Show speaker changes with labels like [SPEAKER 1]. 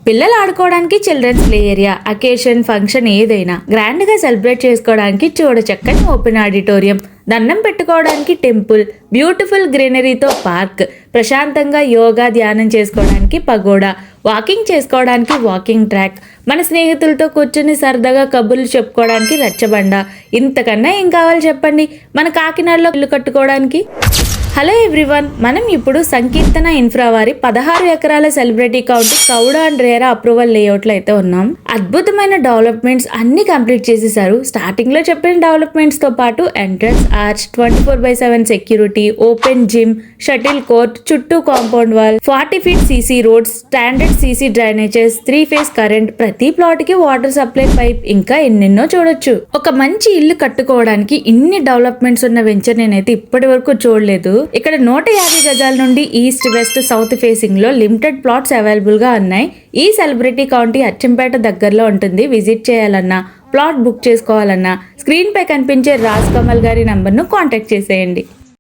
[SPEAKER 1] పిల్లలు ఆడుకోవడానికి children's play area, occasion function ఏదైనా గ్రాండ్ గా సెలబ్రేట్ చేసుకోవడానికి చూడచక్కని ఓపెన్ ఆడిటోరియం, దండం పెట్టుకోవడానికి టెంపుల్, బ్యూటిఫుల్ గ్రీనరీతో పార్క్, ప్రశాంతంగా యోగా ధ్యానం చేసుకోవడానికి పగోడా, వాకింగ్ చేసుకోవడానికి వాకింగ్ ట్రాక్, మన స్నేహితులతో కూర్చొని సరదాగా కబుర్లు చెప్పుకోవడానికి రచ్చబండ. ఇంతకన్నా ఏం కావాలి చెప్పండి మన కాకినాడలో ఇల్లు కట్టుకోవడానికి. హలో ఎవ్రీవన్, మనం ఇప్పుడు సంకీర్తన ఇన్ఫ్రా వారి 16 ఎకరాల సెలబ్రిటీ కౌంటీ కౌడ అండ్ రేరా అప్రూవల్ లేఅవుట్లో అయితే ఉన్నాం. అద్భుతమైన డెవలప్మెంట్స్ అన్ని కంప్లీట్ చేసేసారు. స్టార్టింగ్ లో చెప్పిన డెవలప్మెంట్స్ తో పాటు entrance arch, 24/7 security, open gym, shuttle court, చుట్టూ compound wall, 40 feet CC roads, standard CC drainages, 3 phase current, ప్రతి ప్లాట్ కి వాటర్ సప్లై పైప్, ఇంకా ఎన్నెన్నో చూడొచ్చు. ఒక మంచి ఇల్లు కట్టుకోవడానికి ఇన్ని డెవలప్మెంట్స్ ఉన్న వెంచర్ నేనైతే ఇప్పటి వరకు చూడలేదు. ఇక్కడ 150 గజాల నుండి ఈస్ట్ వెస్ట్ సౌత్ ఫేసింగ్ లో లిమిటెడ్ ప్లాట్స్ అవైలబుల్ గా ఉన్నాయి. ఈ సెలబ్రిటీ కౌంటీ అచ్చంపేట దగ్గరలో ఉంటుంది. విజిట్ చేయాలన్నా, ప్లాట్ బుక్ చేసుకోవాలన్నా స్క్రీన్ పై కనిపించే రాజ్ కమల్ గారి నంబర్ ను కాంటాక్ట్ చేసేయండి.